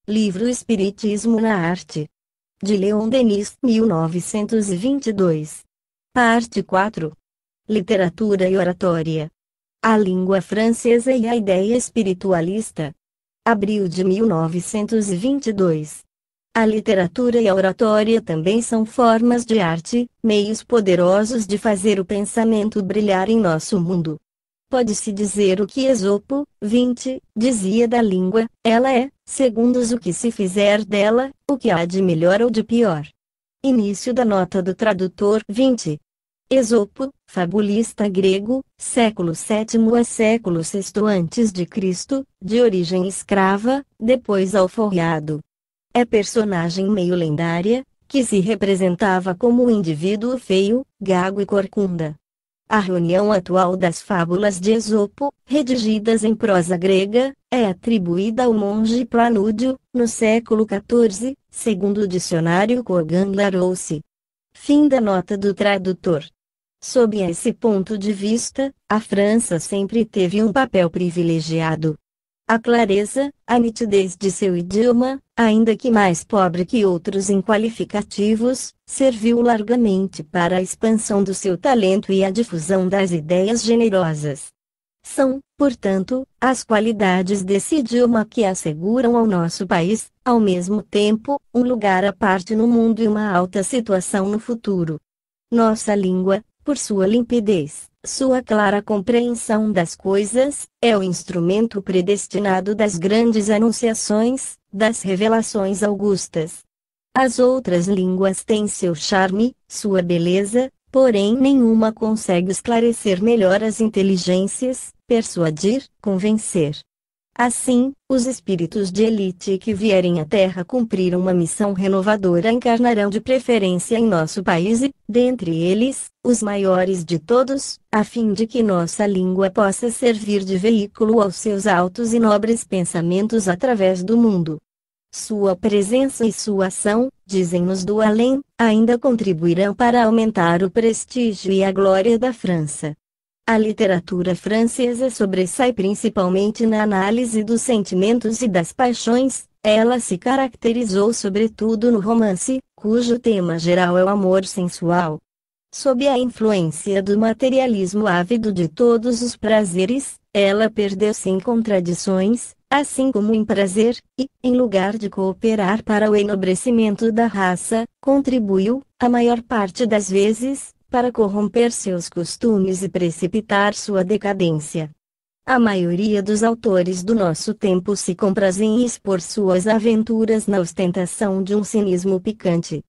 Livro Espiritismo na Arte. De Leon Denis, 1922. Parte 4. Literatura e Oratória. A língua francesa e a ideia espiritualista. Abril de 1922. A literatura e a oratória também são formas de arte, meios poderosos de fazer o pensamento brilhar em nosso mundo. Pode-se dizer o que Esopo, 20, dizia da língua: ela é, segundo o que se fizer dela, o que há de melhor ou de pior. Início da nota do tradutor. 20. Esopo, fabulista grego, século VII a século VI a.C., de origem escrava, depois alforriado. É personagem meio lendária, que se representava como um indivíduo feio, gago e corcunda. A reunião atual das fábulas de Esopo, redigidas em prosa grega, é atribuída ao monge Planúdio, no século XIV, segundo o dicionário Kogan-Larousse. Fim da nota do tradutor. Sob esse ponto de vista, a França sempre teve um papel privilegiado. A clareza, a nitidez de seu idioma, ainda que mais pobre que outros em qualificativos, serviu largamente para a expansão do seu talento e a difusão das ideias generosas. São, portanto, as qualidades desse idioma que asseguram ao nosso país, ao mesmo tempo, um lugar à parte no mundo e uma alta situação no futuro. Nossa língua, por sua limpidez, sua clara compreensão das coisas, é o instrumento predestinado das grandes anunciações, das revelações augustas. As outras línguas têm seu charme, sua beleza, porém nenhuma consegue esclarecer melhor as inteligências, persuadir, convencer. Assim, os espíritos de elite que vierem à Terra cumprir uma missão renovadora encarnarão de preferência em nosso país e, dentre eles, os maiores de todos, a fim de que nossa língua possa servir de veículo aos seus altos e nobres pensamentos através do mundo. Sua presença e sua ação, dizem-nos do além, ainda contribuirão para aumentar o prestígio e a glória da França. A literatura francesa sobressai principalmente na análise dos sentimentos e das paixões. Ela se caracterizou sobretudo no romance, cujo tema geral é o amor sensual. Sob a influência do materialismo ávido de todos os prazeres, ela perdeu-se em contradições, assim como em prazer, e, em lugar de cooperar para o enobrecimento da raça, contribuiu, a maior parte das vezes, para corromper seus costumes e precipitar sua decadência. A maioria dos autores do nosso tempo se comprazem em expor suas aventuras na ostentação de um cinismo picante.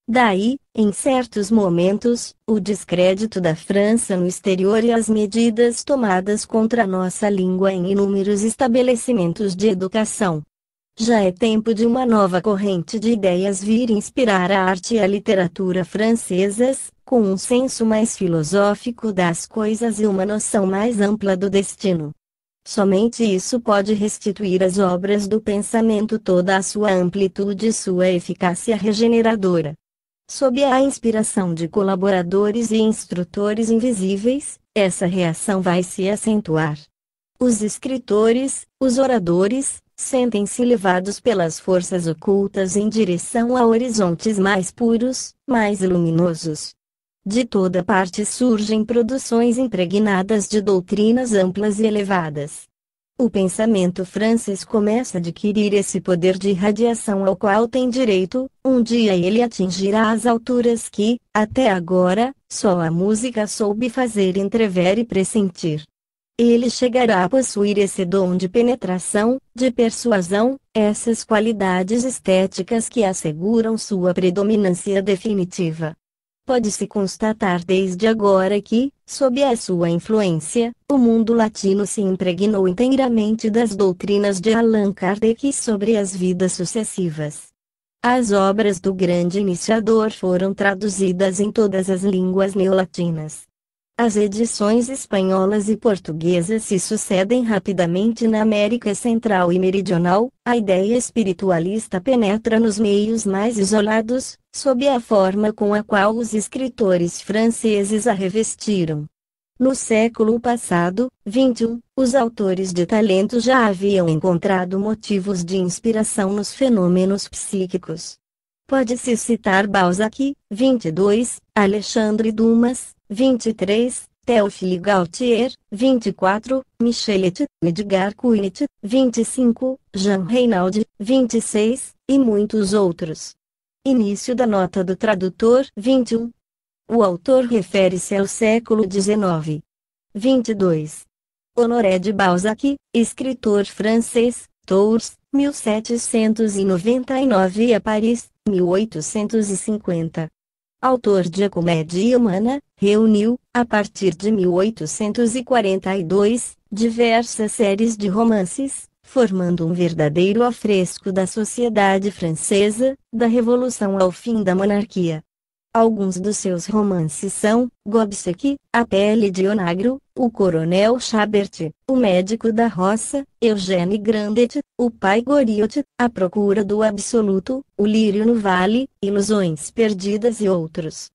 Daí, em certos momentos, o descrédito da França no exterior e as medidas tomadas contra a nossa língua em inúmeros estabelecimentos de educação. Já é tempo de uma nova corrente de ideias vir inspirar a arte e a literatura francesas, com um senso mais filosófico das coisas e uma noção mais ampla do destino. Somente isso pode restituir às obras do pensamento toda a sua amplitude e sua eficácia regeneradora. Sob a inspiração de colaboradores e instrutores invisíveis, essa reação vai se acentuar. Os escritores, os oradores, sentem-se levados pelas forças ocultas em direção a horizontes mais puros, mais luminosos. De toda parte surgem produções impregnadas de doutrinas amplas e elevadas. O pensamento francês começa a adquirir esse poder de irradiação ao qual tem direito. Um dia ele atingirá as alturas que, até agora, só a música soube fazer entrever e pressentir. Ele chegará a possuir esse dom de penetração, de persuasão, essas qualidades estéticas que asseguram sua predominância definitiva. Pode-se constatar desde agora que, sob a sua influência, o mundo latino se impregnou inteiramente das doutrinas de Allan Kardec sobre as vidas sucessivas. As obras do grande iniciador foram traduzidas em todas as línguas neolatinas. As edições espanholas e portuguesas se sucedem rapidamente na América Central e Meridional. A ideia espiritualista penetra nos meios mais isolados, sob a forma com a qual os escritores franceses a revestiram. No século passado, 21, os autores de talento já haviam encontrado motivos de inspiração nos fenômenos psíquicos. Pode-se citar Balzac, 22, Alexandre Dumas, 23, Théophile Gautier, 24, Michelet, Edgar Quinet, 25, Jean Reynaud, 26, e muitos outros. Início da nota do tradutor, 21. O autor refere-se ao século XIX. 22. Honoré de Balzac, escritor francês, Tours, 1799 a Paris, 1850. Autor de A Comédia Humana, reuniu, a partir de 1842, diversas séries de romances, formando um verdadeiro afresco da sociedade francesa, da Revolução ao fim da monarquia. Alguns dos seus romances são Gobseck, A Pele de Onagro, O Coronel Chabert, O Médico da Roça, Eugène Grandet, O Pai Goriot, A Procura do Absoluto, O Lírio no Vale, Ilusões Perdidas e outros.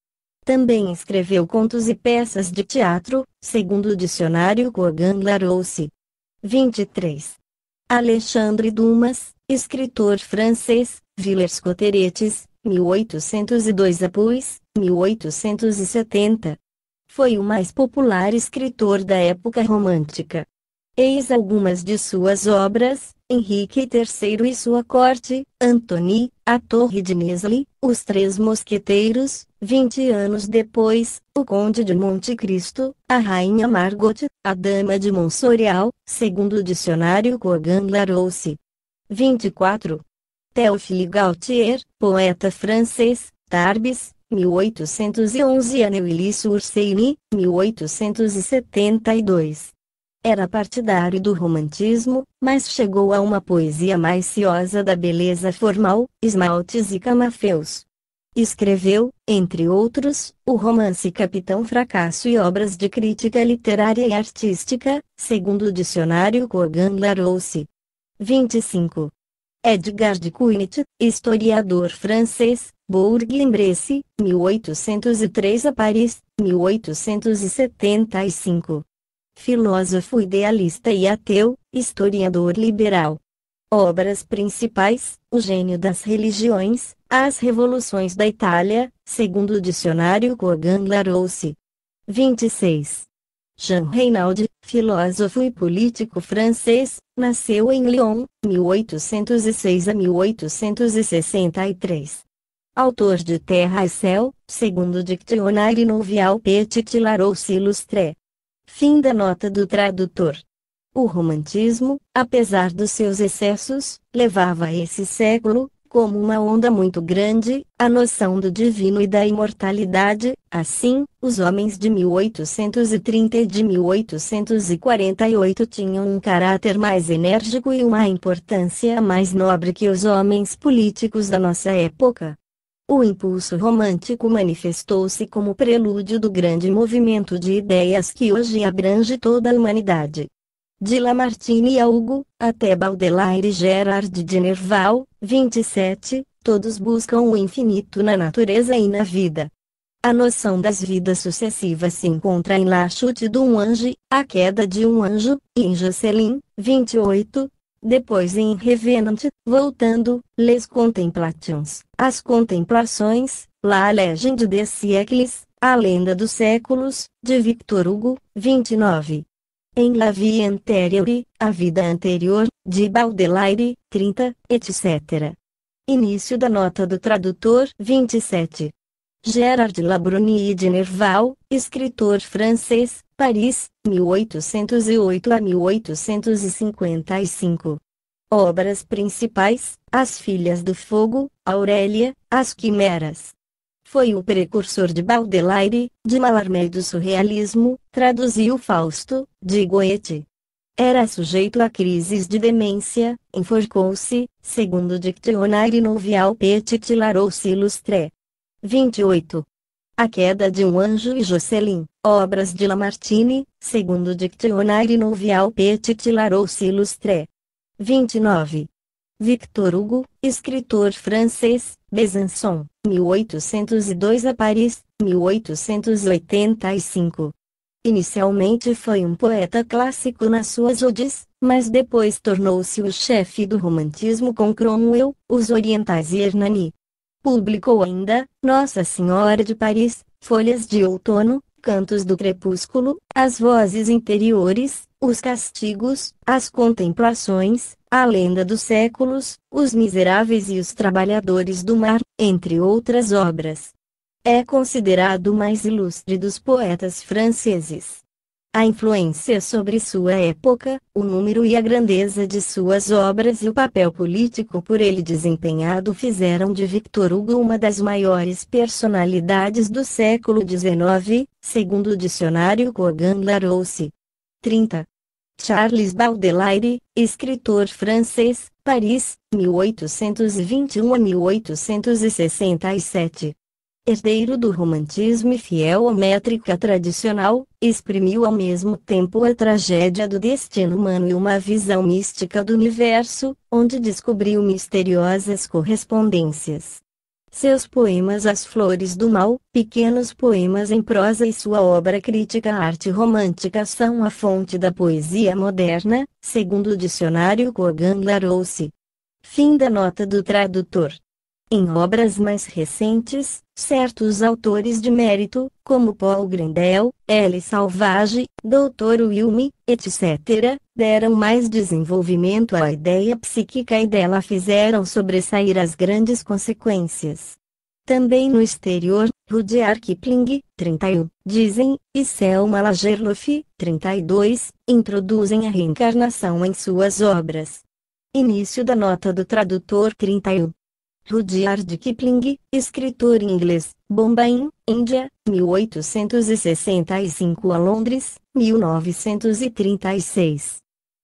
Também escreveu contos e peças de teatro, segundo o dicionário Kogan-Larousse. 23. Alexandre Dumas, escritor francês, Villers-Cotterêts, 1802 a Puis, 1870. Foi o mais popular escritor da época romântica. Eis algumas de suas obras: Henrique III e sua corte, Antony, A Torre de Nesle, Os Três Mosqueteiros, 20 anos depois, O Conde de Monte Cristo, A Rainha Margot, A Dama de Montsoreal, segundo o dicionário Kogan-Larousse. 24. Théophile Gautier, poeta francês, Tarbes, 1811 a Neuilly-sur-Seine, 1872. Era partidário do romantismo, mas chegou a uma poesia mais ciosa da beleza formal, esmaltes e camafeus. Escreveu, entre outros, o romance Capitão Fracasso e obras de crítica literária e artística, segundo o dicionário Kogan-Larousse. 25. Edgar de Quinet, historiador francês, Bourg-en-Bresse, 1803 a Paris, 1875. Filósofo idealista e ateu, historiador liberal. Obras principais: O Gênio das Religiões, As Revoluções da Itália, segundo o dicionário Kogan-Larousse. 26. Jean Reynaud, filósofo e político francês, nasceu em Lyon, 1806 a 1863. Autor de Terra e Céu, segundo o Dictionnaire Nouveau Petit Larousse Illustré. Fim da nota do tradutor. O romantismo, apesar dos seus excessos, levava a esse século, como uma onda muito grande, a noção do divino e da imortalidade. Assim, os homens de 1830 e de 1848 tinham um caráter mais enérgico e uma importância mais nobre que os homens políticos da nossa época. O impulso romântico manifestou-se como prelúdio do grande movimento de ideias que hoje abrange toda a humanidade. De Lamartine a Hugo, até Baudelaire e Gerard de Nerval, 27, todos buscam o infinito na natureza e na vida. A noção das vidas sucessivas se encontra em La Chute d'un Ange, A Queda de um Anjo, e em Jocelyn, 28, depois em Revenant, voltando, Les Contemplations, As Contemplações, La Legende des Siècles, A Lenda dos Séculos, de Victor Hugo, 29. Em La Vie Antérieure, A Vida Anterior, de Baudelaire, 30, etc. Início da nota do tradutor, 27. Gérard Labruni de Nerval, escritor francês, Paris, 1808 a 1855. Obras principais: As Filhas do Fogo, Aurélia, As Quimeras. Foi o precursor de Baudelaire, de Mallarmé do surrealismo, traduziu Fausto, de Goethe. Era sujeito a crises de demência, enforcou-se, segundo o Dictionnaire Nouveau Petit Larousse Illustré. 28. A Queda de um Anjo e Jocelyn, obras de Lamartine, segundo o Dictionnaire Nouveau Petit Larousse Illustré. 29. Victor Hugo, escritor francês, Besançon, 1802 a Paris, 1885. Inicialmente foi um poeta clássico nas suas odes, mas depois tornou-se o chefe do romantismo com Cromwell, os Orientais e Hernani. Publicou ainda Nossa Senhora de Paris, Folhas de Outono, Cantos do Crepúsculo, As Vozes Interiores, Os Castigos, As Contemplações, A Lenda dos Séculos, Os Miseráveis e os Trabalhadores do Mar, entre outras obras. É considerado o mais ilustre dos poetas franceses. A influência sobre sua época, o número e a grandeza de suas obras e o papel político por ele desempenhado fizeram de Victor Hugo uma das maiores personalidades do século XIX, segundo o dicionário Kogan-Larousse. 30. Charles Baudelaire, escritor francês, Paris, 1821 a 1867. Herdeiro do romantismo e fiel à métrica tradicional, exprimiu ao mesmo tempo a tragédia do destino humano e uma visão mística do universo, onde descobriu misteriosas correspondências. Seus poemas As Flores do Mal, pequenos poemas em prosa e sua obra crítica à arte romântica são a fonte da poesia moderna, segundo o dicionário Kogan-Larousse. Fim da nota do tradutor. Em obras mais recentes, certos autores de mérito, como Paul Grandel, L. Salvage, Dr. Wilme, etc., deram mais desenvolvimento à ideia psíquica e dela fizeram sobressair as grandes consequências. Também no exterior, Rudyard Kipling, 31, dizem, e Selma Lagerlöf, 32, introduzem a reencarnação em suas obras. Início da nota do tradutor 31. Rudyard Kipling, escritor inglês, Bombay, Índia, 1865 a Londres, 1936.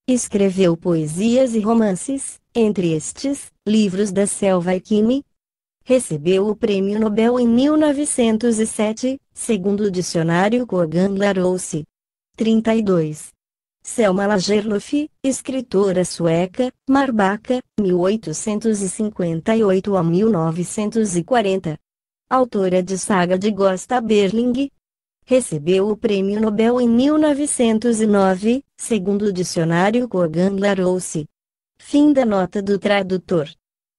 Escreveu poesias e romances, entre estes, Livros da Selva e Kimi. Recebeu o Prêmio Nobel em 1907, segundo o dicionário Kogan-Larousse. 32. Selma Lagerlöf, escritora sueca, Marbaca, 1858 a 1940. Autora de Saga de Gösta Berling. Recebeu o Prêmio Nobel em 1909, segundo o dicionário Kogan-Larousse. Fim da nota do tradutor.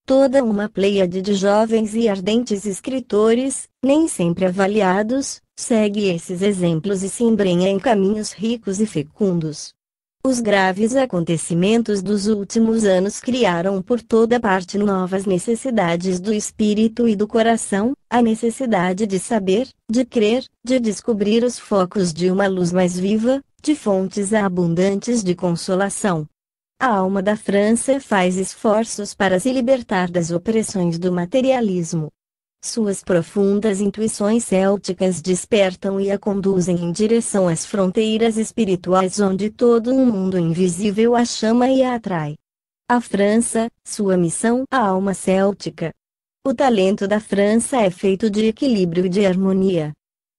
Toda uma pleiade de jovens e ardentes escritores, nem sempre avaliados, segue esses exemplos e se embrenha em caminhos ricos e fecundos. Os graves acontecimentos dos últimos anos criaram por toda parte novas necessidades do espírito e do coração, a necessidade de saber, de crer, de descobrir os focos de uma luz mais viva, de fontes abundantes de consolação. A alma da França faz esforços para se libertar das opressões do materialismo. Suas profundas intuições célticas despertam e a conduzem em direção às fronteiras espirituais onde todo um mundo invisível a chama e a atrai. A França, sua missão, a alma céltica. O talento da França é feito de equilíbrio e de harmonia.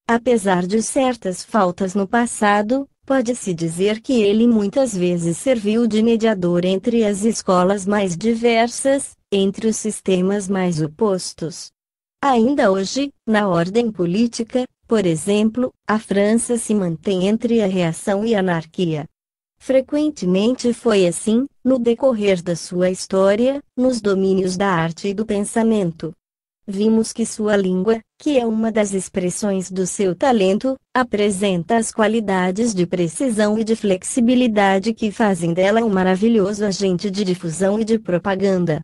Apesar de certas faltas no passado, pode-se dizer que ele muitas vezes serviu de mediador entre as escolas mais diversas, entre os sistemas mais opostos. Ainda hoje, na ordem política, por exemplo, a França se mantém entre a reação e a anarquia. Frequentemente foi assim, no decorrer da sua história, nos domínios da arte e do pensamento. Vimos que sua língua, que é uma das expressões do seu talento, apresenta as qualidades de precisão e de flexibilidade que fazem dela um maravilhoso agente de difusão e de propaganda.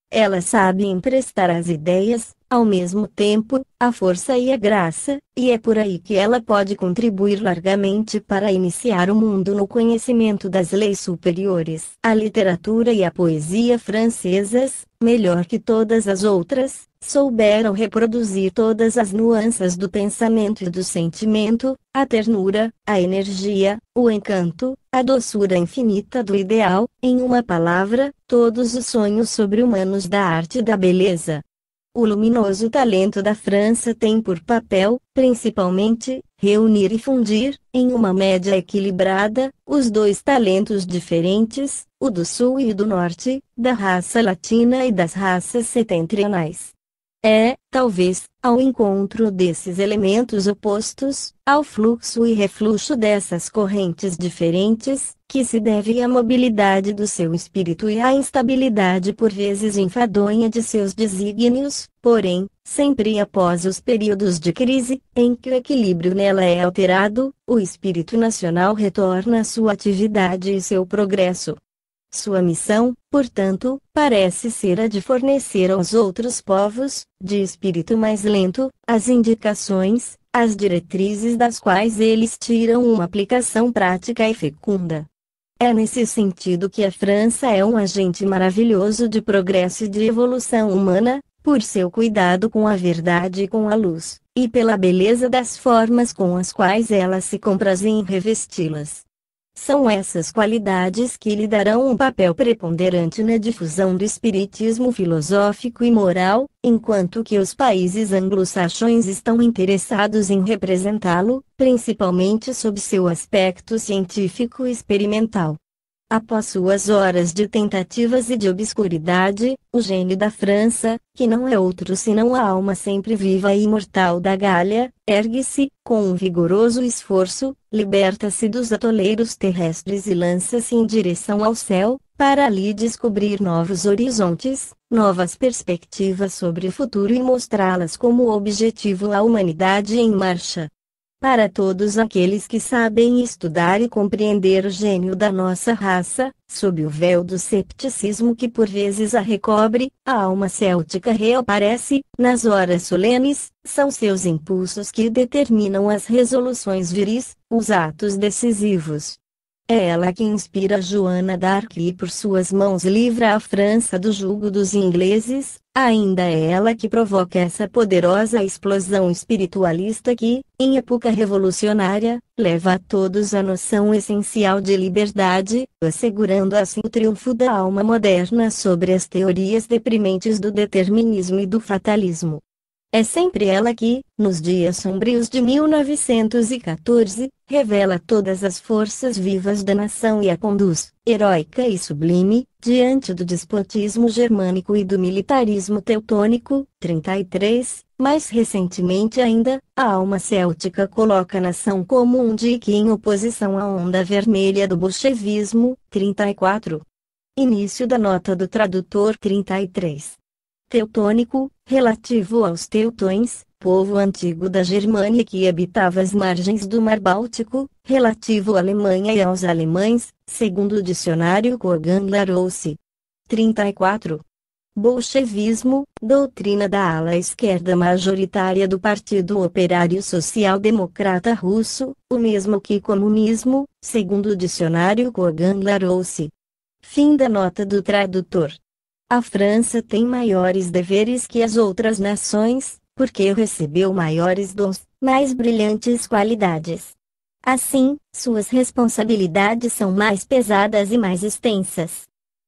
Ela sabe emprestar às ideias, ao mesmo tempo, a força e a graça, e é por aí que ela pode contribuir largamente para iniciar o mundo no conhecimento das leis superiores. A literatura e a poesia francesas, melhor que todas as outras, souberam reproduzir todas as nuances do pensamento e do sentimento, a ternura, a energia, o encanto, a doçura infinita do ideal, em uma palavra, todos os sonhos sobre-humanos da arte e da beleza. O luminoso talento da França tem por papel, principalmente, reunir e fundir, em uma média equilibrada, os dois talentos diferentes, o do Sul e o do Norte, da raça latina e das raças setentrionais. Talvez, ao encontro desses elementos opostos, ao fluxo e refluxo dessas correntes diferentes, que se deve à mobilidade do seu espírito e à instabilidade por vezes enfadonha de seus desígnios, porém, sempre após os períodos de crise, em que o equilíbrio nela é alterado, o espírito nacional retorna à sua atividade e seu progresso. Sua missão, portanto, parece ser a de fornecer aos outros povos, de espírito mais lento, as indicações, as diretrizes das quais eles tiram uma aplicação prática e fecunda. É nesse sentido que a França é um agente maravilhoso de progresso e de evolução humana, por seu cuidado com a verdade e com a luz, e pela beleza das formas com as quais ela se compraz em revesti-las. São essas qualidades que lhe darão um papel preponderante na difusão do espiritismo filosófico e moral, enquanto que os países anglo-saxões estão interessados em representá-lo, principalmente sob seu aspecto científico e experimental. Após suas horas de tentativas e de obscuridade, o gênio da França, que não é outro senão a alma sempre viva e imortal da Gália, ergue-se, com um vigoroso esforço, liberta-se dos atoleiros terrestres e lança-se em direção ao céu, para ali descobrir novos horizontes, novas perspectivas sobre o futuro e mostrá-las como objetivo à humanidade em marcha. Para todos aqueles que sabem estudar e compreender o gênio da nossa raça, sob o véu do cepticismo que por vezes a recobre, a alma céltica reaparece, nas horas solenes, são seus impulsos que determinam as resoluções viris, os atos decisivos. É ela que inspira Joana d'Arc e por suas mãos livra a França do jugo dos ingleses, ainda é ela que provoca essa poderosa explosão espiritualista que, em época revolucionária, leva a todos a noção essencial de liberdade, assegurando assim o triunfo da alma moderna sobre as teorias deprimentes do determinismo e do fatalismo. É sempre ela que, nos dias sombrios de 1914, revela todas as forças vivas da nação e a conduz, heróica e sublime, diante do despotismo germânico e do militarismo teutônico. 33. Mais recentemente ainda, a alma céltica coloca a nação como um dique em oposição à onda vermelha do bolchevismo. 34. Início da nota do tradutor. 33. Teutônico, relativo aos teutões, povo antigo da Germânia que habitava as margens do Mar Báltico, relativo à Alemanha e aos alemães, segundo o dicionário Kogan-Larousse. 34. Bolchevismo, doutrina da ala esquerda majoritária do Partido Operário Social-Democrata Russo, o mesmo que comunismo, segundo o dicionário Kogan-Larousse. Fim da nota do tradutor. A França tem maiores deveres que as outras nações, porque recebeu maiores dons, mais brilhantes qualidades. Assim, suas responsabilidades são mais pesadas e mais extensas.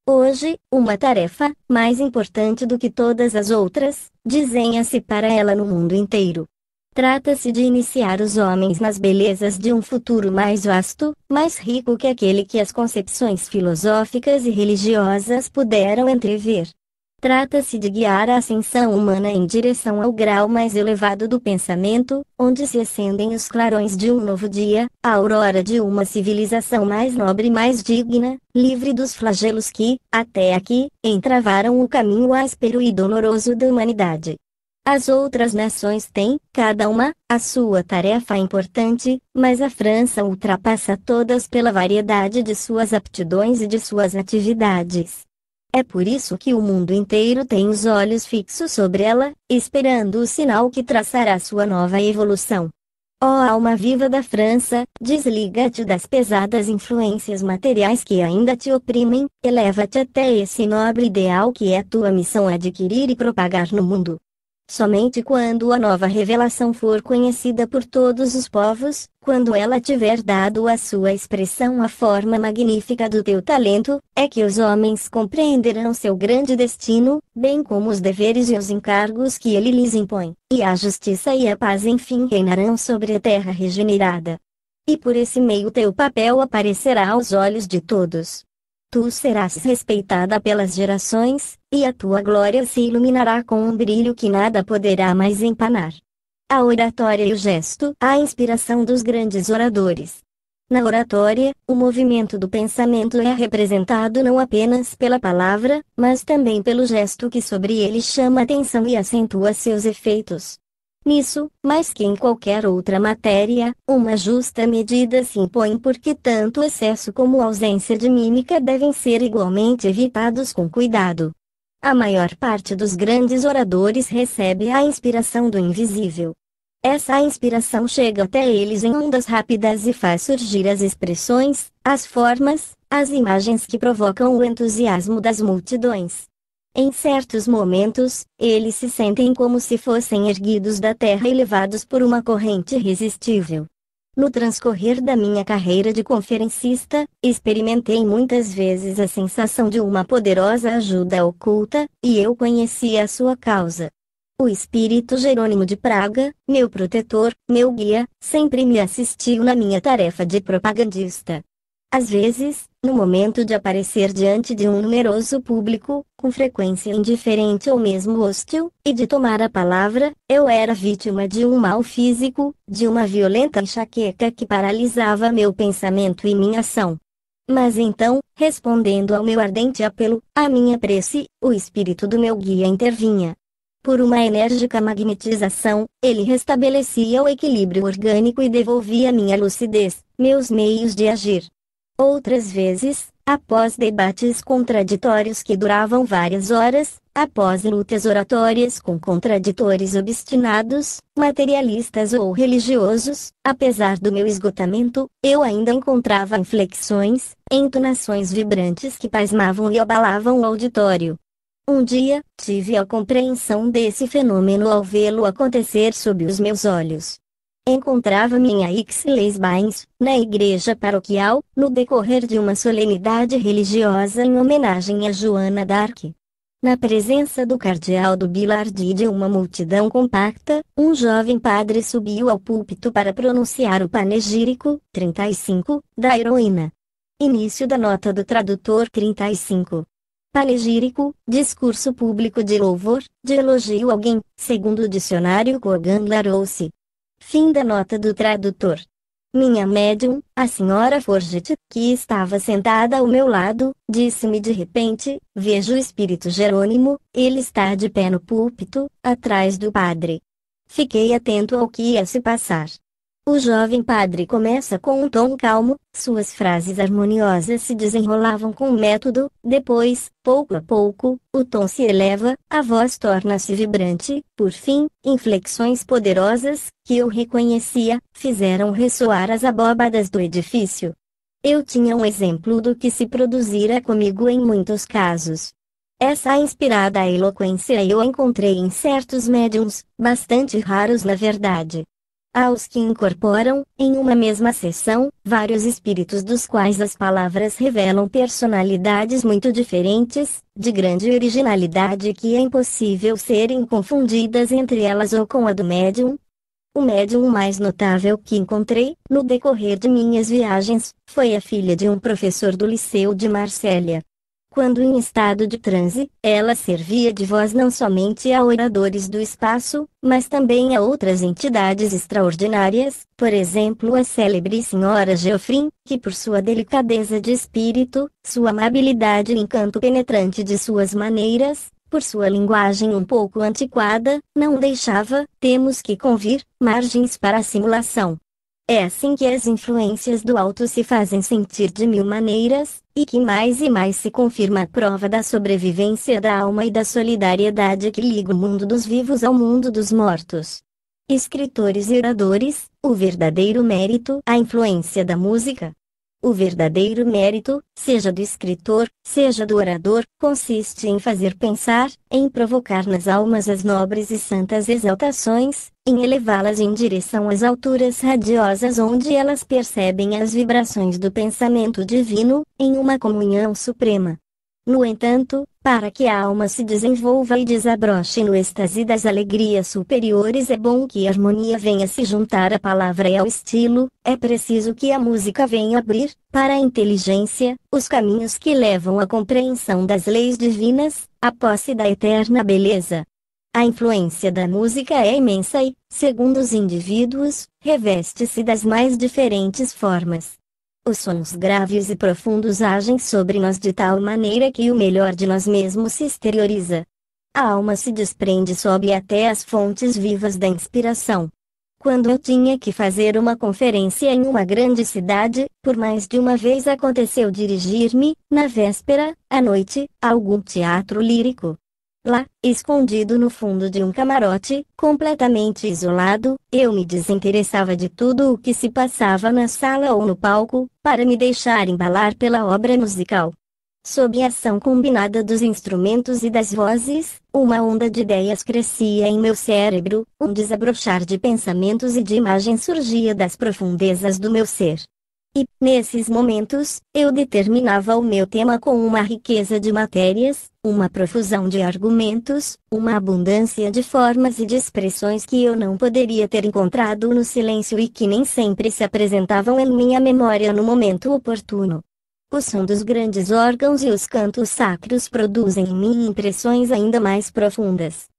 Hoje, uma tarefa, mais importante do que todas as outras, desenha-se para ela no mundo inteiro. Trata-se de iniciar os homens nas belezas de um futuro mais vasto, mais rico que aquele que as concepções filosóficas e religiosas puderam entrever. Trata-se de guiar a ascensão humana em direção ao grau mais elevado do pensamento, onde se acendem os clarões de um novo dia, a aurora de uma civilização mais nobre e mais digna, livre dos flagelos que, até aqui, entravaram o caminho áspero e doloroso da humanidade. As outras nações têm, cada uma, a sua tarefa importante, mas a França ultrapassa todas pela variedade de suas aptidões e de suas atividades. É por isso que o mundo inteiro tem os olhos fixos sobre ela, esperando o sinal que traçará sua nova evolução. Ó alma viva da França, desliga-te das pesadas influências materiais que ainda te oprimem, eleva-te até esse nobre ideal que é tua missão adquirir e propagar no mundo. Somente quando a nova revelação for conhecida por todos os povos, quando ela tiver dado à sua expressão a forma magnífica do teu talento, é que os homens compreenderão seu grande destino, bem como os deveres e os encargos que ele lhes impõe, e a justiça e a paz enfim reinarão sobre a terra regenerada. E por esse meio teu papel aparecerá aos olhos de todos. Tu serás respeitada pelas gerações, e a tua glória se iluminará com um brilho que nada poderá mais empanar. A oratória e o gesto, a inspiração dos grandes oradores. Na oratória, o movimento do pensamento é representado não apenas pela palavra, mas também pelo gesto que sobre ele chama atenção e acentua seus efeitos. Nisso, mais que em qualquer outra matéria, uma justa medida se impõe porque tanto excesso como ausência de mímica devem ser igualmente evitados com cuidado. A maior parte dos grandes oradores recebe a inspiração do invisível. Essa inspiração chega até eles em ondas rápidas e faz surgir as expressões, as formas, as imagens que provocam o entusiasmo das multidões. Em certos momentos, eles se sentem como se fossem erguidos da terra e levados por uma corrente irresistível. No transcorrer da minha carreira de conferencista, experimentei muitas vezes a sensação de uma poderosa ajuda oculta, e eu conhecia a sua causa. O espírito Jerônimo de Praga, meu protetor, meu guia, sempre me assistiu na minha tarefa de propagandista. Às vezes, no momento de aparecer diante de um numeroso público, com frequência indiferente ou mesmo hostil, e de tomar a palavra, eu era vítima de um mal físico, de uma violenta enxaqueca que paralisava meu pensamento e minha ação. Mas então, respondendo ao meu ardente apelo, à minha prece, o espírito do meu guia intervinha. Por uma enérgica magnetização, ele restabelecia o equilíbrio orgânico e devolvia minha lucidez, meus meios de agir. Outras vezes, após debates contraditórios que duravam várias horas, após lutas oratórias com contraditores obstinados, materialistas ou religiosos, apesar do meu esgotamento, eu ainda encontrava inflexões, entonações vibrantes que pasmavam e abalavam o auditório. Um dia, tive a compreensão desse fenômeno ao vê-lo acontecer sob os meus olhos. Encontrava-me em Aix-les-Bains, na igreja paroquial, no decorrer de uma solenidade religiosa em homenagem a Joana d'Arc. Na presença do cardeal do Billardi e de uma multidão compacta, um jovem padre subiu ao púlpito para pronunciar o panegírico, 35, da heroína. Início da nota do tradutor 35. Panegírico, discurso público de louvor, de elogio a alguém, segundo o dicionário Kogan-Larousse. Fim da nota do tradutor. Minha médium, a senhora Forget, que estava sentada ao meu lado, disse-me de repente: vejo o espírito Jerônimo, ele está de pé no púlpito, atrás do padre. Fiquei atento ao que ia se passar. O jovem padre começa com um tom calmo, suas frases harmoniosas se desenrolavam com método, depois, pouco a pouco, o tom se eleva, a voz torna-se vibrante, por fim, inflexões poderosas, que eu reconhecia, fizeram ressoar as abóbadas do edifício. Eu tinha um exemplo do que se produzira comigo em muitos casos. Essa inspirada eloquência eu encontrei em certos médiuns, bastante raros na verdade. Há os que incorporam, em uma mesma sessão, vários espíritos dos quais as palavras revelam personalidades muito diferentes, de grande originalidade que é impossível serem confundidas entre elas ou com a do médium. O médium mais notável que encontrei, no decorrer de minhas viagens, foi a filha de um professor do Liceu de Marsella. Quando em estado de transe, ela servia de voz não somente a oradores do espaço, mas também a outras entidades extraordinárias, por exemplo a célebre senhora Geoffrin, que por sua delicadeza de espírito, sua amabilidade e encanto penetrante de suas maneiras, por sua linguagem um pouco antiquada, não deixava, temos que convir, margens para a simulação. É assim que as influências do alto se fazem sentir de mil maneiras, e que mais e mais se confirma a prova da sobrevivência da alma e da solidariedade que liga o mundo dos vivos ao mundo dos mortos. Escritores e oradores, o verdadeiro mérito, a influência da música. O verdadeiro mérito, seja do escritor, seja do orador, consiste em fazer pensar, em provocar nas almas as nobres e santas exaltações, em elevá-las em direção às alturas radiosas onde elas percebem as vibrações do pensamento divino, em uma comunhão suprema. No entanto, para que a alma se desenvolva e desabroche no êxtase das alegrias superiores, é bom que a harmonia venha se juntar à palavra e ao estilo, é preciso que a música venha abrir, para a inteligência, os caminhos que levam à compreensão das leis divinas, à posse da eterna beleza. A influência da música é imensa e, segundo os indivíduos, reveste-se das mais diferentes formas. Os sons graves e profundos agem sobre nós de tal maneira que o melhor de nós mesmos se exterioriza. A alma se desprende e sobe até as fontes vivas da inspiração. Quando eu tinha que fazer uma conferência em uma grande cidade, por mais de uma vez aconteceu dirigir-me, na véspera, à noite, a algum teatro lírico. Lá, escondido no fundo de um camarote, completamente isolado, eu me desinteressava de tudo o que se passava na sala ou no palco, para me deixar embalar pela obra musical. Sob a ação combinada dos instrumentos e das vozes, uma onda de ideias crescia em meu cérebro, um desabrochar de pensamentos e de imagens surgia das profundezas do meu ser. E, nesses momentos, eu determinava o meu tema com uma riqueza de matérias, uma profusão de argumentos, uma abundância de formas e de expressões que eu não poderia ter encontrado no silêncio e que nem sempre se apresentavam em minha memória no momento oportuno. O som dos grandes órgãos e os cantos sacros produzem em mim impressões ainda mais profundas.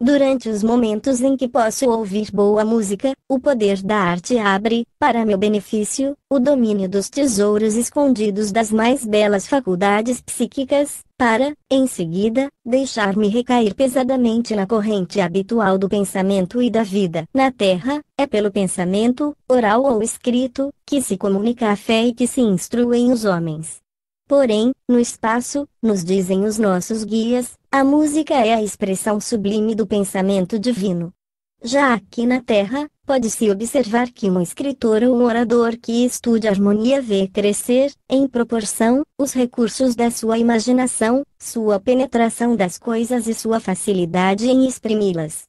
Durante os momentos em que posso ouvir boa música, o poder da arte abre, para meu benefício, o domínio dos tesouros escondidos das mais belas faculdades psíquicas, para, em seguida, deixar-me recair pesadamente na corrente habitual do pensamento e da vida. Na Terra, é pelo pensamento, oral ou escrito, que se comunica a fé e que se instruem os homens. Porém, no espaço, nos dizem os nossos guias, a música é a expressão sublime do pensamento divino. Já aqui na Terra, pode-se observar que um escritor ou um orador que estude a harmonia vê crescer, em proporção, os recursos da sua imaginação, sua penetração das coisas e sua facilidade em exprimi-las.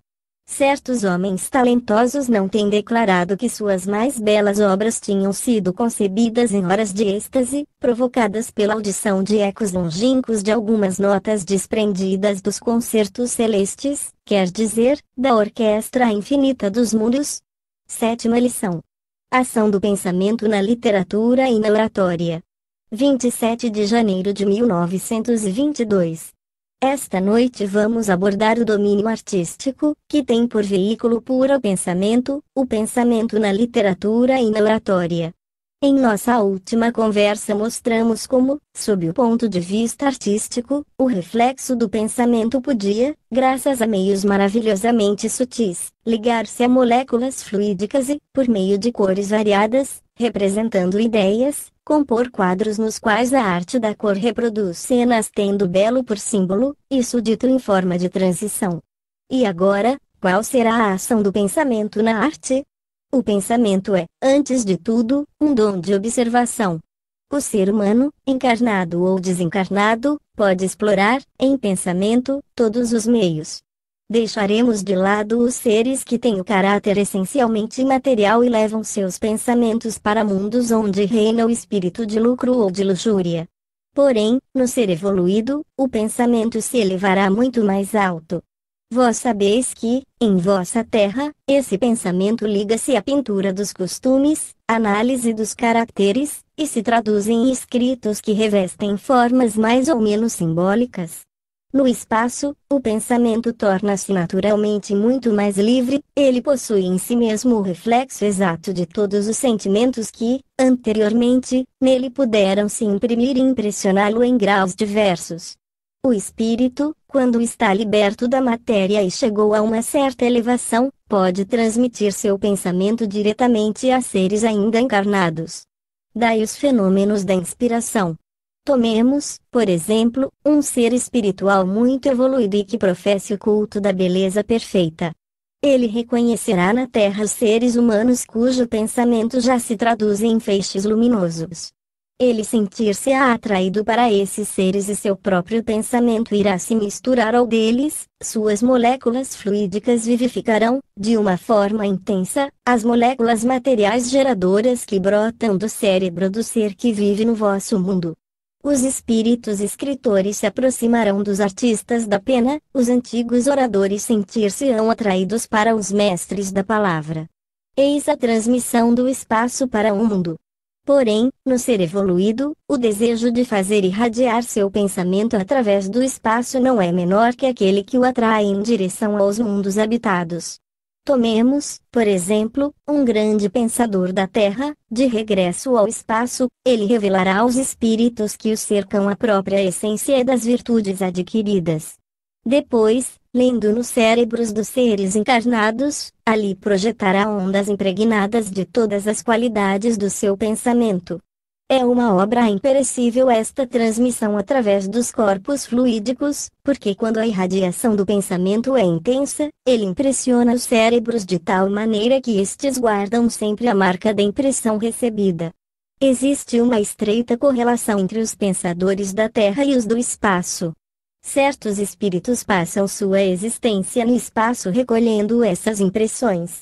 Certos homens talentosos não têm declarado que suas mais belas obras tinham sido concebidas em horas de êxtase, provocadas pela audição de ecos longínquos de algumas notas desprendidas dos concertos celestes, quer dizer, da orquestra infinita dos mundos. Sétima lição. Ação do pensamento na literatura e na oratória. 27 de janeiro de 1922. Esta noite vamos abordar o domínio artístico, que tem por veículo puro o pensamento na literatura e na oratória. Em nossa última conversa mostramos como, sob o ponto de vista artístico, o reflexo do pensamento podia, graças a meios maravilhosamente sutis, ligar-se a moléculas fluídicas e, por meio de cores variadas, representando ideias, compor quadros nos quais a arte da cor reproduz cenas tendo belo por símbolo, isso dito em forma de transição. E agora, qual será a ação do pensamento na arte? O pensamento é, antes de tudo, um dom de observação. O ser humano, encarnado ou desencarnado, pode explorar, em pensamento, todos os meios. Deixaremos de lado os seres que têm o caráter essencialmente imaterial e levam seus pensamentos para mundos onde reina o espírito de lucro ou de luxúria. Porém, no ser evoluído, o pensamento se elevará muito mais alto. Vós sabeis que, em vossa terra, esse pensamento liga-se à pintura dos costumes, análise dos caracteres, e se traduz em escritos que revestem formas mais ou menos simbólicas. No espaço, o pensamento torna-se naturalmente muito mais livre, ele possui em si mesmo o reflexo exato de todos os sentimentos que, anteriormente, nele puderam se imprimir e impressioná-lo em graus diversos. O espírito, quando está liberto da matéria e chegou a uma certa elevação, pode transmitir seu pensamento diretamente a seres ainda encarnados. Daí os fenômenos da inspiração. Tomemos, por exemplo, um ser espiritual muito evoluído e que professe o culto da beleza perfeita. Ele reconhecerá na Terra seres humanos cujo pensamento já se traduz em feixes luminosos. Ele sentir-se-á atraído para esses seres e seu próprio pensamento irá se misturar ao deles, suas moléculas fluídicas vivificarão, de uma forma intensa, as moléculas materiais geradoras que brotam do cérebro do ser que vive no vosso mundo. os espíritos escritores se aproximarão dos artistas da pena, os antigos oradores sentir-se-ão atraídos para os mestres da palavra. Eis a transmissão do espaço para o mundo. Porém, no ser evoluído, o desejo de fazer irradiar seu pensamento através do espaço não é menor que aquele que o atrai em direção aos mundos habitados. Tomemos, por exemplo, um grande pensador da Terra, de regresso ao espaço, ele revelará aos espíritos que o cercam a própria essência das virtudes adquiridas. Depois, lendo nos cérebros dos seres encarnados, ali projetará ondas impregnadas de todas as qualidades do seu pensamento. É uma obra imperecível esta transmissão através dos corpos fluídicos, porque quando a irradiação do pensamento é intensa, ele impressiona os cérebros de tal maneira que estes guardam sempre a marca da impressão recebida. Existe uma estreita correlação entre os pensadores da Terra e os do espaço. Certos espíritos passam sua existência no espaço recolhendo essas impressões.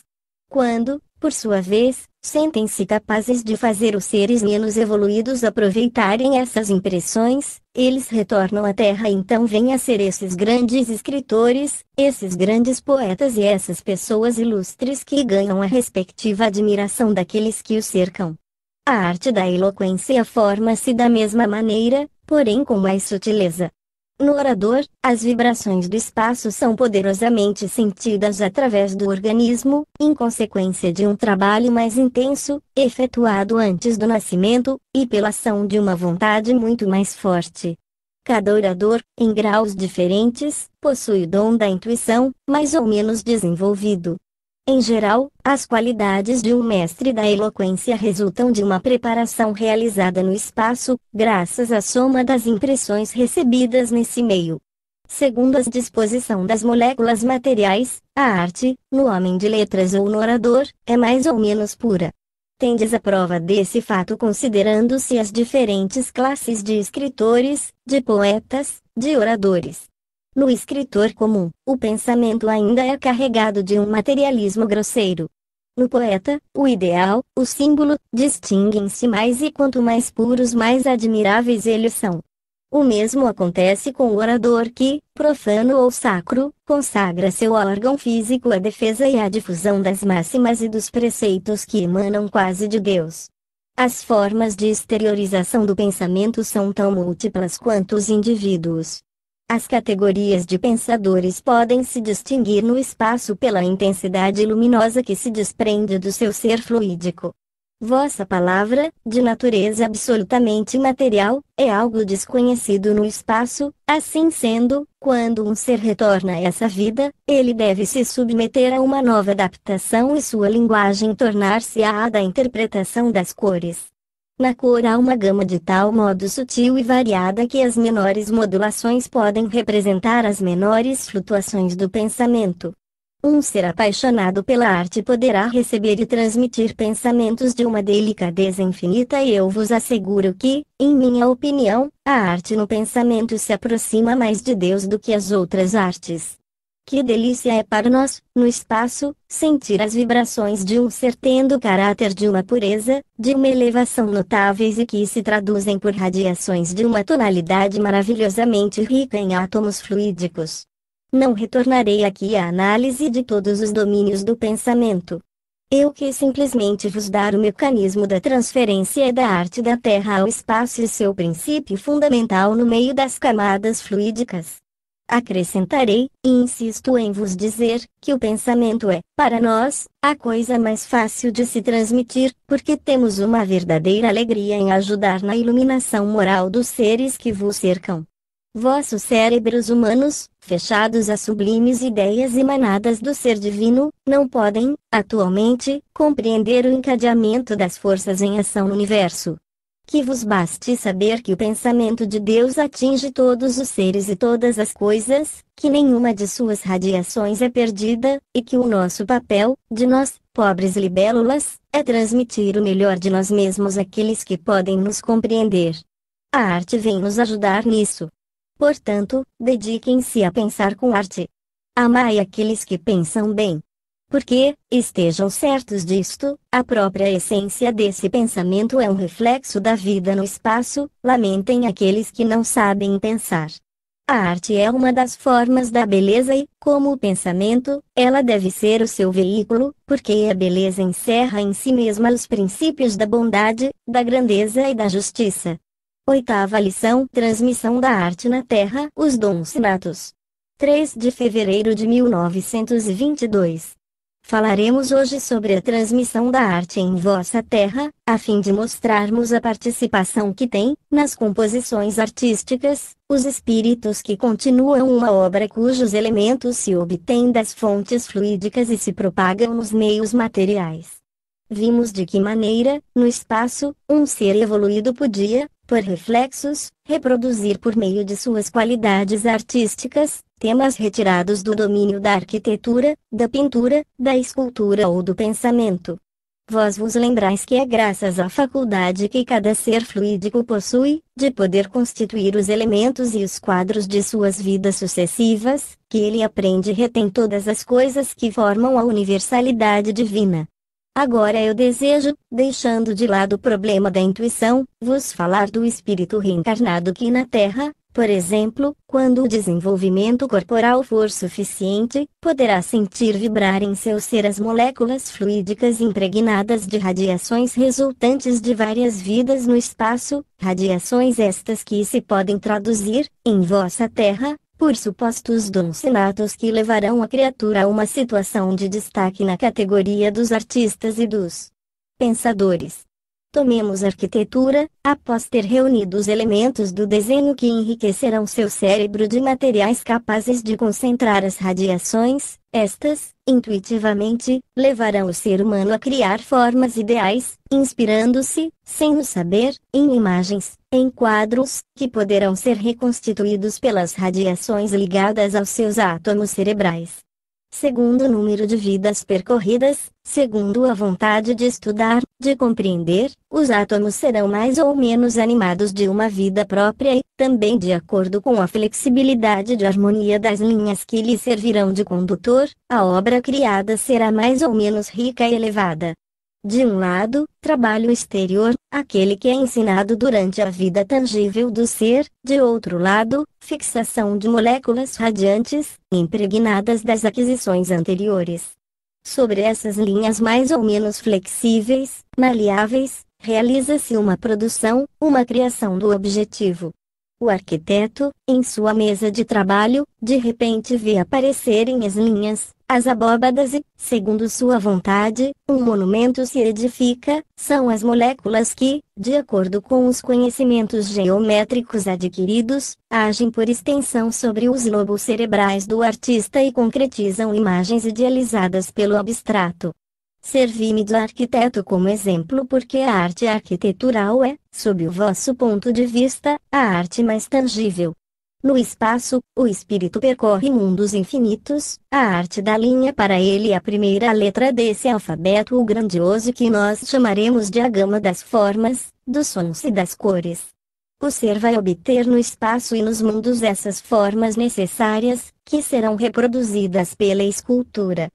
Quando, por sua vez, sentem-se capazes de fazer os seres menos evoluídos aproveitarem essas impressões, eles retornam à Terra e então vêm a ser esses grandes escritores, esses grandes poetas e essas pessoas ilustres que ganham a respectiva admiração daqueles que os cercam. A arte da eloquência forma-se da mesma maneira, porém com mais sutileza. No orador, as vibrações do espaço são poderosamente sentidas através do organismo, em consequência de um trabalho mais intenso, efetuado antes do nascimento, e pela ação de uma vontade muito mais forte. Cada orador, em graus diferentes, possui o dom da intuição, mais ou menos desenvolvido. Em geral, as qualidades de um mestre da eloquência resultam de uma preparação realizada no espaço, graças à soma das impressões recebidas nesse meio. Segundo a disposição das moléculas materiais, a arte, no homem de letras ou no orador, é mais ou menos pura. Tendes a prova desse fato considerando-se as diferentes classes de escritores, de poetas, de oradores. No escritor comum, o pensamento ainda é carregado de um materialismo grosseiro. No poeta, o ideal, o símbolo, distinguem-se mais e quanto mais puros mais admiráveis eles são. O mesmo acontece com o orador que, profano ou sacro, consagra seu órgão físico à defesa e à difusão das máximas e dos preceitos que emanam quase de Deus. As formas de exteriorização do pensamento são tão múltiplas quanto os indivíduos. As categorias de pensadores podem se distinguir no espaço pela intensidade luminosa que se desprende do seu ser fluídico. Vossa palavra, de natureza absolutamente imaterial, é algo desconhecido no espaço, assim sendo, quando um ser retorna a essa vida, ele deve se submeter a uma nova adaptação e sua linguagem tornar-se-á a da interpretação das cores. Na cor há uma gama de tal modo sutil e variada que as menores modulações podem representar as menores flutuações do pensamento. Um ser apaixonado pela arte poderá receber e transmitir pensamentos de uma delicadeza infinita e eu vos asseguro que, em minha opinião, a arte no pensamento se aproxima mais de Deus do que as outras artes. Que delícia é para nós, no espaço, sentir as vibrações de um ser tendo o caráter de uma pureza, de uma elevação notáveis e que se traduzem por radiações de uma tonalidade maravilhosamente rica em átomos fluídicos. Não retornarei aqui à análise de todos os domínios do pensamento. Eu que simplesmente vos dar o mecanismo da transferência da arte da Terra ao espaço e seu princípio fundamental no meio das camadas fluídicas. Acrescentarei, e insisto em vos dizer, que o pensamento é, para nós, a coisa mais fácil de se transmitir, porque temos uma verdadeira alegria em ajudar na iluminação moral dos seres que vos cercam. Vossos cérebros humanos, fechados a sublimes ideias emanadas do ser divino, não podem, atualmente, compreender o encadeamento das forças em ação no universo. Que vos baste saber que o pensamento de Deus atinge todos os seres e todas as coisas, que nenhuma de suas radiações é perdida, e que o nosso papel, de nós, pobres libélulas, é transmitir o melhor de nós mesmos àqueles que podem nos compreender. A arte vem nos ajudar nisso. Portanto, dediquem-se a pensar com arte. Amai aqueles que pensam bem. Porque, estejam certos disto, a própria essência desse pensamento é um reflexo da vida no espaço, lamentem aqueles que não sabem pensar. A arte é uma das formas da beleza e, como o pensamento, ela deve ser o seu veículo, porque a beleza encerra em si mesma os princípios da bondade, da grandeza e da justiça. Oitava lição: transmissão da arte na Terra, os dons natos. 3 de fevereiro de 1922. Falaremos hoje sobre a transmissão da arte em vossa terra, a fim de mostrarmos a participação que tem, nas composições artísticas, os espíritos que continuam uma obra cujos elementos se obtêm das fontes fluídicas e se propagam nos meios materiais. Vimos de que maneira, no espaço, um ser evoluído podia, por reflexos, reproduzir por meio de suas qualidades artísticas, temas retirados do domínio da arquitetura, da pintura, da escultura ou do pensamento. Vós vos lembrais que é graças à faculdade que cada ser fluídico possui, de poder constituir os elementos e os quadros de suas vidas sucessivas, que ele aprende e retém todas as coisas que formam a universalidade divina. Agora eu desejo, deixando de lado o problema da intuição, vos falar do espírito reencarnado que na Terra, por exemplo, quando o desenvolvimento corporal for suficiente, poderá sentir vibrar em seu ser as moléculas fluídicas impregnadas de radiações resultantes de várias vidas no espaço, radiações estas que se podem traduzir, em vossa Terra, por supostos dons inatos que levarão a criatura a uma situação de destaque na categoria dos artistas e dos pensadores. Tomemos arquitetura, após ter reunido os elementos do desenho que enriquecerão seu cérebro de materiais capazes de concentrar as radiações, estas, intuitivamente, levarão o ser humano a criar formas ideais, inspirando-se, sem o saber, em imagens, em quadros, que poderão ser reconstituídos pelas radiações ligadas aos seus átomos cerebrais. Segundo o número de vidas percorridas, segundo a vontade de estudar, de compreender, os átomos serão mais ou menos animados de uma vida própria e, também de acordo com a flexibilidade de harmonia das linhas que lhe servirão de condutor, a obra criada será mais ou menos rica e elevada. De um lado, trabalho exterior, aquele que é ensinado durante a vida tangível do ser, de outro lado, fixação de moléculas radiantes, impregnadas das aquisições anteriores. Sobre essas linhas mais ou menos flexíveis, maleáveis, realiza-se uma produção, uma criação do objetivo. O arquiteto, em sua mesa de trabalho, de repente vê aparecerem as linhas, as abóbadas e, segundo sua vontade, um monumento se edifica. São as moléculas que, de acordo com os conhecimentos geométricos adquiridos, agem por extensão sobre os lobos cerebrais do artista e concretizam imagens idealizadas pelo abstrato. Servi-me do arquiteto como exemplo porque a arte arquitetural é, sob o vosso ponto de vista, a arte mais tangível. No espaço, o espírito percorre mundos infinitos, a arte dá linha para ele a primeira letra desse alfabeto o grandioso que nós chamaremos de a gama das formas, dos sons e das cores. O ser vai obter no espaço e nos mundos essas formas necessárias, que serão reproduzidas pela escultura.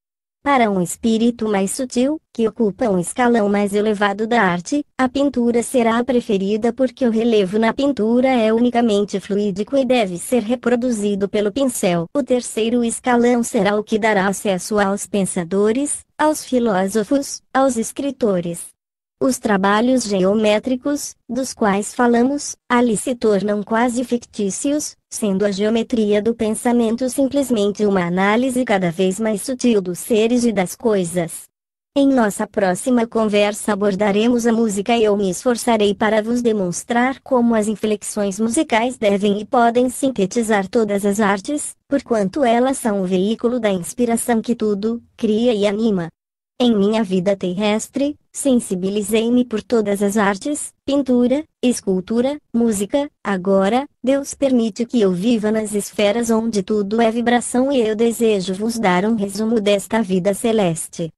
Para um espírito mais sutil, que ocupa um escalão mais elevado da arte, a pintura será a preferida porque o relevo na pintura é unicamente fluídico e deve ser reproduzido pelo pincel. O terceiro escalão será o que dará acesso aos pensadores, aos filósofos, aos escritores. Os trabalhos geométricos, dos quais falamos, ali se tornam quase fictícios, sendo a geometria do pensamento simplesmente uma análise cada vez mais sutil dos seres e das coisas. Em nossa próxima conversa abordaremos a música e eu me esforçarei para vos demonstrar como as inflexões musicais devem e podem sintetizar todas as artes, porquanto elas são o veículo da inspiração que tudo cria e anima. Em minha vida terrestre, sensibilizei-me por todas as artes, pintura, escultura, música. Agora, Deus permite que eu viva nas esferas onde tudo é vibração e eu desejo vos dar um resumo desta vida celeste.